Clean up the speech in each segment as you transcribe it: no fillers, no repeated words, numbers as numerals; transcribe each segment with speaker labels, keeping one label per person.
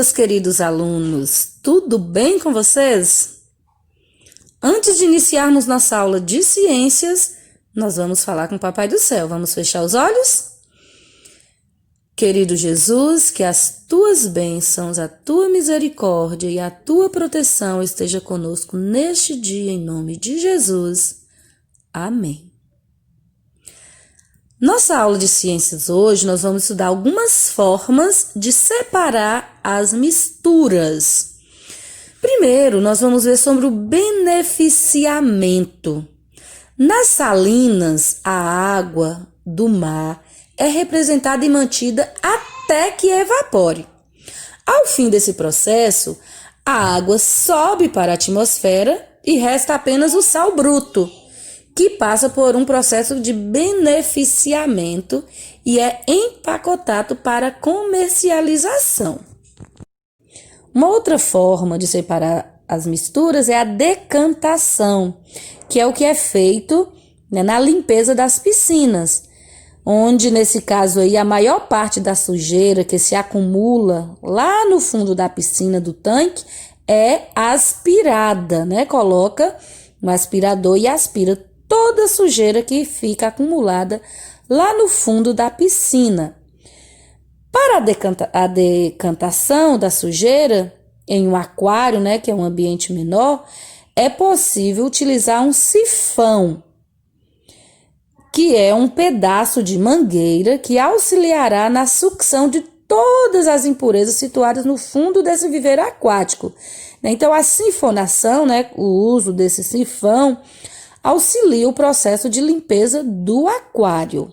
Speaker 1: meus queridos alunos, tudo bem com vocês? Antes de iniciarmos nossa aula de ciências, nós vamos falar com o Papai do Céu. Vamos fechar os olhos? Querido Jesus, que as tuas bênçãos, a tua misericórdia e a tua proteção esteja conosco neste dia, em nome de Jesus. Amém. Nossa aula de ciências hoje, nós vamos estudar algumas formas de separar as misturas. Primeiro, nós vamos ver sobre o beneficiamento. Nas salinas, a água do mar é representada e mantida até que evapore. Ao fim desse processo, a água sobe para a atmosfera e resta apenas o sal bruto, que passa por um processo de beneficiamento e é empacotado para comercialização. Uma outra forma de separar as misturas é a decantação, que é o que é feito, na limpeza das piscinas, onde nesse caso aí a maior parte da sujeira que se acumula lá no fundo da piscina, do tanque, é aspirada, Coloca um aspirador e aspira toda a sujeira que fica acumulada lá no fundo da piscina. Para a decantação da sujeira em um aquário, que é um ambiente menor, é possível utilizar um sifão, que é um pedaço de mangueira que auxiliará na sucção de todas as impurezas situadas no fundo desse viveiro aquático. Então, a sifonação, o uso desse sifão, auxilia o processo de limpeza do aquário.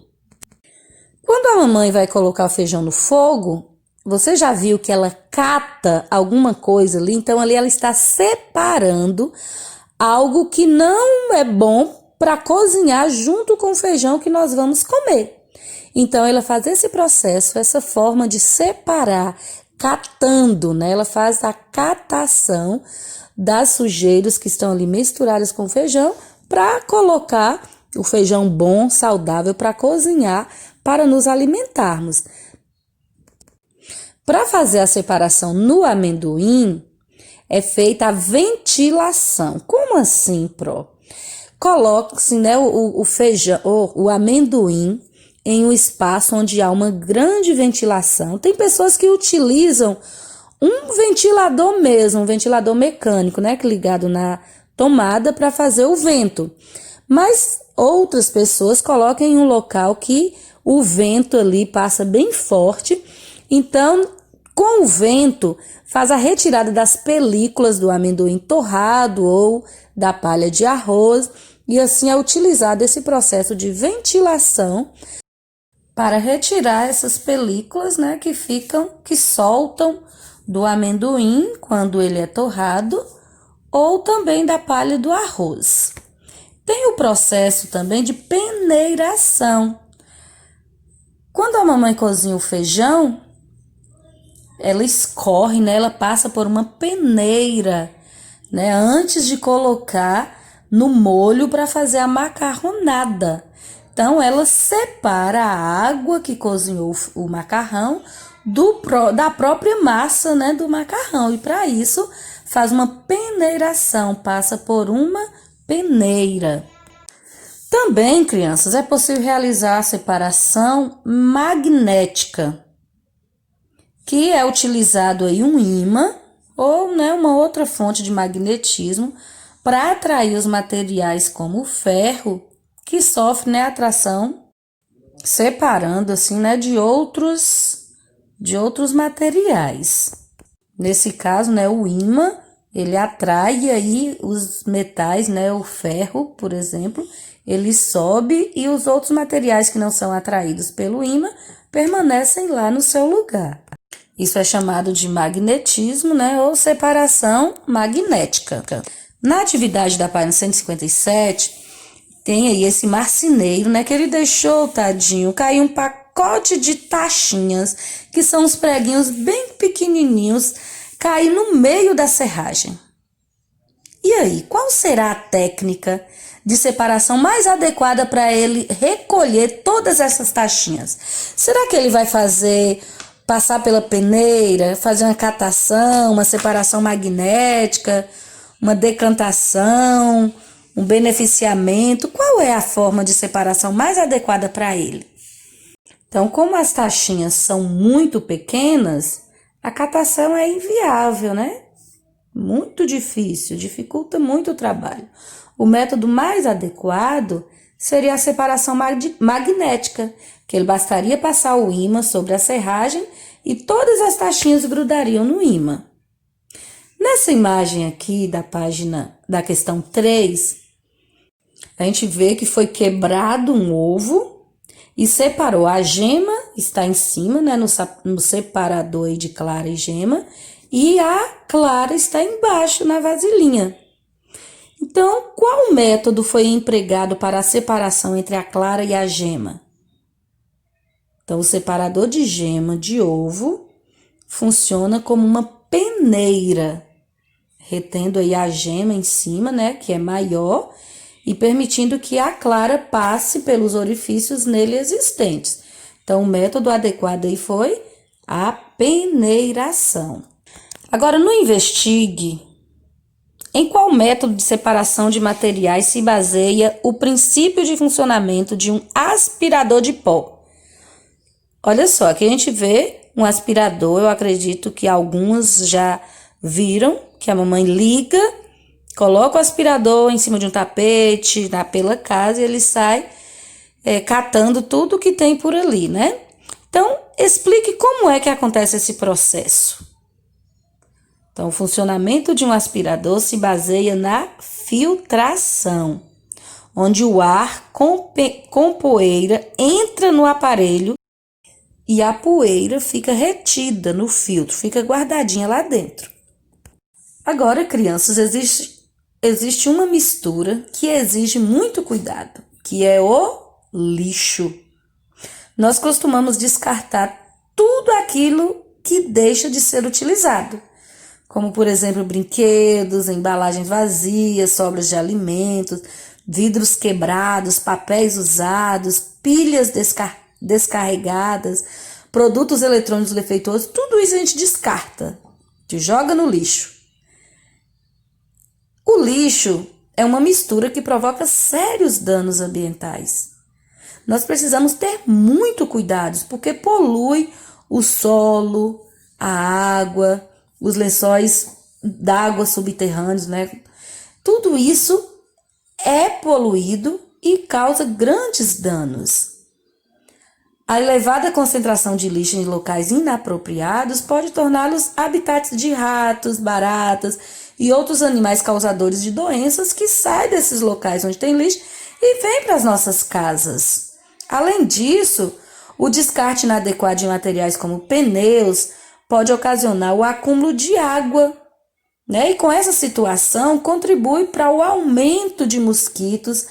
Speaker 1: Quando a mamãe vai colocar o feijão no fogo, você já viu que ela cata alguma coisa ali? Então ali ela está separando algo que não é bom para cozinhar junto com o feijão que nós vamos comer. Então ela faz esse processo, essa forma de separar, catando, Ela faz a catação das sujeiras que estão ali misturadas com o feijão, para colocar o feijão bom, saudável, para cozinhar, para nos alimentarmos. Para fazer a separação no amendoim, é feita a ventilação. Como assim, Pro? Coloca-se o feijão, o amendoim, em um espaço onde há uma grande ventilação. Tem pessoas que utilizam um ventilador mesmo, um ventilador mecânico, que é ligado na tomada para fazer o vento, mas outras pessoas colocam em um local que o vento ali passa bem forte, então com o vento faz a retirada das películas do amendoim torrado ou da palha de arroz, e assim é utilizado esse processo de ventilação para retirar essas películas, que soltam do amendoim quando ele é torrado, ou também da palha do arroz. Tem o processo também de peneiração. Quando a mamãe cozinha o feijão, ela escorre, ela passa por uma peneira, antes de colocar no molho para fazer a macarronada. Então, ela separa a água que cozinhou o macarrão da própria massa, do macarrão. E para isso, faz uma peneiração, passa por uma peneira. Também, crianças, é possível realizar a separação magnética, que é utilizado aí um ímã ou uma outra fonte de magnetismo para atrair os materiais como o ferro, que sofre atração, separando assim, de outros materiais. Nesse caso, o ímã, ele atrai aí os metais, o ferro, por exemplo, ele sobe e os outros materiais que não são atraídos pelo ímã permanecem lá no seu lugar. Isso é chamado de magnetismo, ou separação magnética. Na atividade da página 157, tem aí esse marceneiro, que ele deixou, tadinho, cair um pacote de taxinhas, que são uns preguinhos bem pequenininhos, cair no meio da serragem. E aí, qual será a técnica de separação mais adequada para ele recolher todas essas taxinhas? Será que ele vai fazer passar pela peneira, fazer uma catação, uma separação magnética, uma decantação, um beneficiamento? Qual é a forma de separação mais adequada para ele? Então, como as taxinhas são muito pequenas, a catação é inviável, né? Muito difícil, dificulta muito o trabalho. O método mais adequado seria a separação magnética, que ele bastaria passar o ímã sobre a serragem e todas as taxinhas grudariam no ímã. Nessa imagem aqui da página da questão 3, a gente vê que foi quebrado um ovo e separou. A gema está em cima, né, no separador aí de clara e gema, e a clara está embaixo na vasilhinha. Então, qual método foi empregado para a separação entre a clara e a gema? Então, o separador de gema de ovo funciona como uma peneira, retendo aí a gema em cima, né, que é maior, e permitindo que a clara passe pelos orifícios nele existentes. Então, o método adequado aí foi a peneiração. Agora, no Investigue, em qual método de separação de materiais se baseia o princípio de funcionamento de um aspirador de pó? Olha só, aqui a gente vê um aspirador, eu acredito que alguns já viram, que a mamãe liga, coloca o aspirador em cima de um tapete, pela casa, e ele sai catando tudo que tem por ali, né? Então, explique como é que acontece esse processo. Então, o funcionamento de um aspirador se baseia na filtração, onde o ar com poeira entra no aparelho e a poeira fica retida no filtro, fica guardadinha lá dentro. Agora, crianças, existe uma mistura que exige muito cuidado, que é o lixo. Nós costumamos descartar tudo aquilo que deixa de ser utilizado, como, por exemplo, brinquedos, embalagens vazias, sobras de alimentos, vidros quebrados, papéis usados, pilhas descarregadas, produtos eletrônicos defeituosos, tudo isso a gente descarta, te joga no lixo. O lixo é uma mistura que provoca sérios danos ambientais. Nós precisamos ter muito cuidado, porque polui o solo, a água, os lençóis d'água subterrâneos, né? Tudo isso é poluído e causa grandes danos. A elevada concentração de lixo em locais inapropriados pode torná-los habitats de ratos, baratas e outros animais causadores de doenças que saem desses locais onde tem lixo e vêm para as nossas casas. Além disso, o descarte inadequado de materiais como pneus pode ocasionar o acúmulo de água, né? E com essa situação contribui para o aumento de mosquitos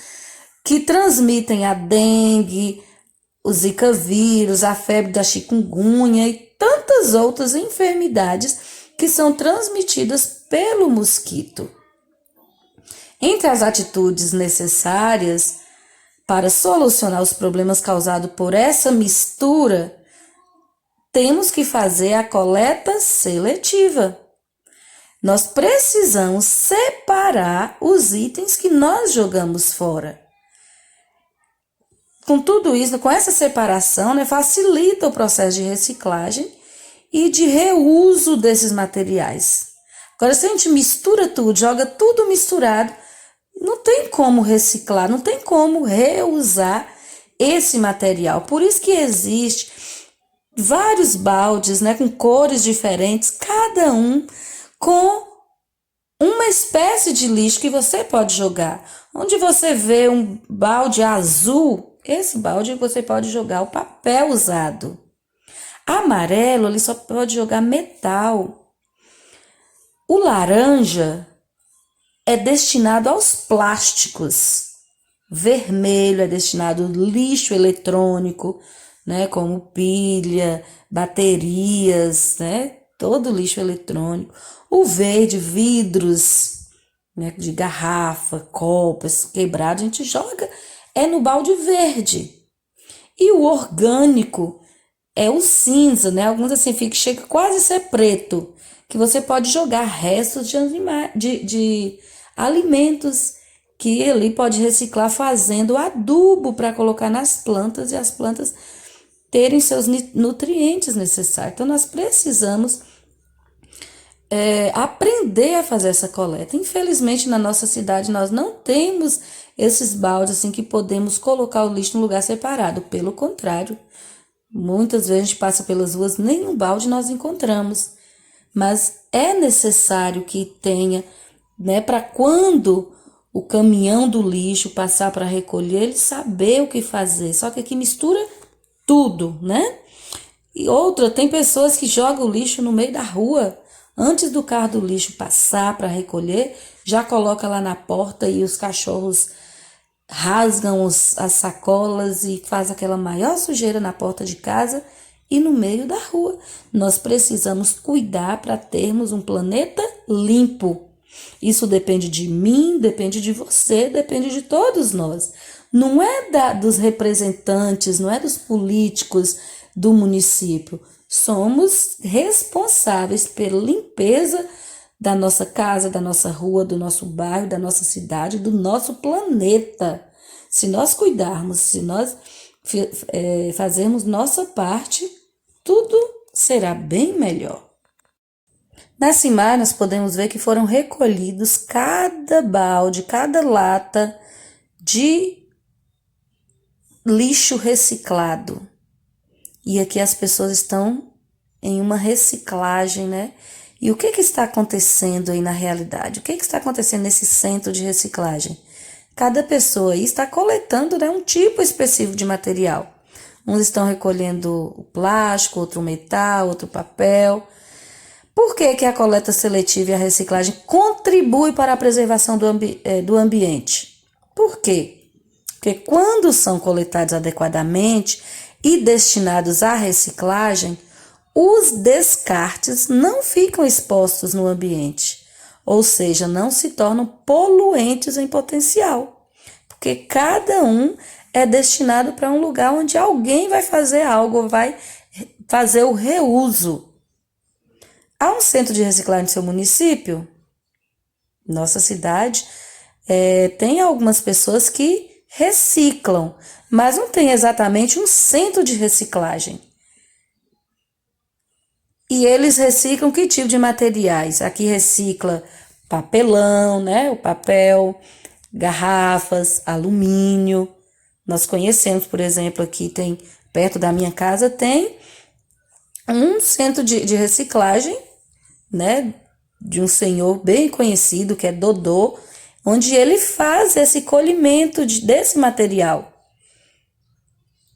Speaker 1: que transmitem a dengue, o zika vírus, a febre da chikungunya e tantas outras enfermidades que são transmitidas pelo mosquito. Entre as atitudes necessárias para solucionar os problemas causados por essa mistura, temos que fazer a coleta seletiva. Nós precisamos separar os itens que nós jogamos fora. Com tudo isso, com essa separação, né, facilita o processo de reciclagem e de reuso desses materiais. Agora, se a gente mistura tudo, joga tudo misturado, não tem como reciclar, não tem como reusar esse material. Por isso que existe vários baldes, né, com cores diferentes, cada um com uma espécie de lixo que você pode jogar. Onde você vê um balde azul, esse balde você pode jogar o papel usado. Amarelo, ele só pode jogar metal. O laranja é destinado aos plásticos. Vermelho é destinado ao lixo eletrônico, né, como pilha, baterias, né, todo lixo eletrônico. O verde, vidros, né, de garrafa, copos quebrados, a gente joga no balde verde. E o orgânico é o cinza, né? Alguns assim chega quase a ser preto, que você pode jogar restos de alimentos que ali pode reciclar fazendo adubo para colocar nas plantas e as plantas terem seus nutrientes necessários. Então nós precisamos aprender a fazer essa coleta. Infelizmente na nossa cidade nós não temos esses baldes assim que podemos colocar o lixo no lugar separado. Pelo contrário, muitas vezes a gente passa pelas ruas, nenhum balde nós encontramos. Mas é necessário que tenha, né, para quando o caminhão do lixo passar para recolher, ele saber o que fazer. Só que aqui mistura tudo, né? E outra, tem pessoas que jogam o lixo no meio da rua. Antes do carro do lixo passar para recolher, já coloca lá na porta e os cachorros rasgam as sacolas e faz aquela maior sujeira na porta de casa e no meio da rua. Nós precisamos cuidar para termos um planeta limpo. Isso depende de mim, depende de você, depende de todos nós. Não é dos representantes, não é dos políticos do município. Somos responsáveis pela limpeza da nossa casa, da nossa rua, do nosso bairro, da nossa cidade, do nosso planeta. Se nós cuidarmos, se nós fazermos nossa parte, tudo será bem melhor. Nessa imagem nós podemos ver que foram recolhidos cada balde, cada lata de lixo reciclado. E aqui as pessoas estão em uma reciclagem, né? E o que está acontecendo aí na realidade? O que está acontecendo nesse centro de reciclagem? Cada pessoa aí está coletando, né, um tipo específico de material. Uns estão recolhendo o plástico, outro o metal, outro o papel. Por que a coleta seletiva e a reciclagem contribuem para a preservação do ambiente? Por quê? Porque quando são coletados adequadamente e destinados à reciclagem, os descartes não ficam expostos no ambiente, ou seja, não se tornam poluentes em potencial, porque cada um é destinado para um lugar onde alguém vai fazer algo, vai fazer o reuso. Há um centro de reciclagem no seu município? Nossa cidade tem algumas pessoas que reciclam, mas não tem exatamente um centro de reciclagem. E eles reciclam que tipo de materiais? Aqui recicla papelão, né? O papel, garrafas, alumínio. Nós conhecemos, por exemplo, aqui tem, perto da minha casa, tem um centro de reciclagem, né? De um senhor bem conhecido, que é Dodô, onde ele faz esse colhimento desse material.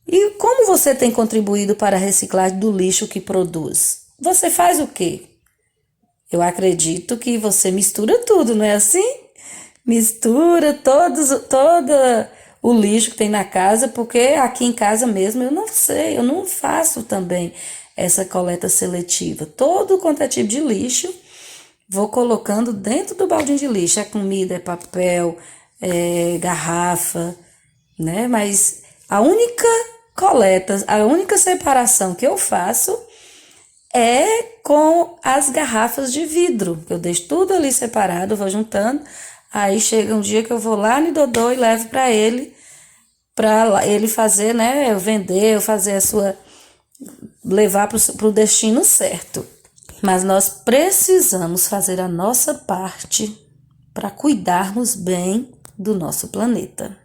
Speaker 1: E como você tem contribuído para a reciclagem do lixo que produz? Você faz o quê? Eu acredito que você mistura tudo, não é assim? Mistura todo o lixo que tem na casa, porque aqui em casa mesmo eu não sei, eu não faço também essa coleta seletiva. Todo quanto é tipo de lixo, vou colocando dentro do baldinho de lixo. É comida, é papel, é garrafa, né? Mas a única coleta, a única separação que eu faço é com as garrafas de vidro. Eu deixo tudo ali separado, vou juntando. Aí chega um dia que eu vou lá no Dodô e levo para ele fazer, né? Eu vender, eu fazer levar para o destino certo. Mas nós precisamos fazer a nossa parte para cuidarmos bem do nosso planeta.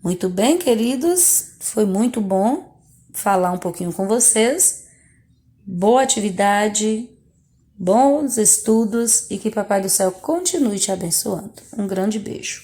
Speaker 1: Muito bem, queridos, foi muito bom falar um pouquinho com vocês. Boa atividade, bons estudos e que Papai do Céu continue te abençoando. Um grande beijo.